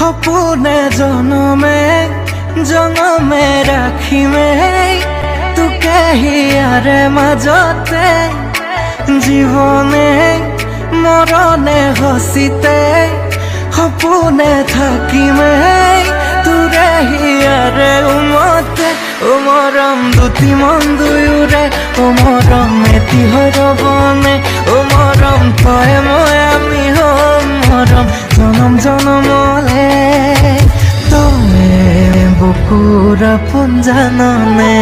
সপোনে জনমে জনমে ৰাখিমে তোকে হিয়াৰে মাজতে জীৱনে মৰণে হচিতে সপোনে থাকিমে তোৰে হিয়াৰে উমতে ও মৰম দুটি মন দুয়োৰে ও মৰম এটি হৰবনে ও মৰম তই মই আমি হম মৰম জনম জনমলে তই বুকুৰ আপোন জাননে।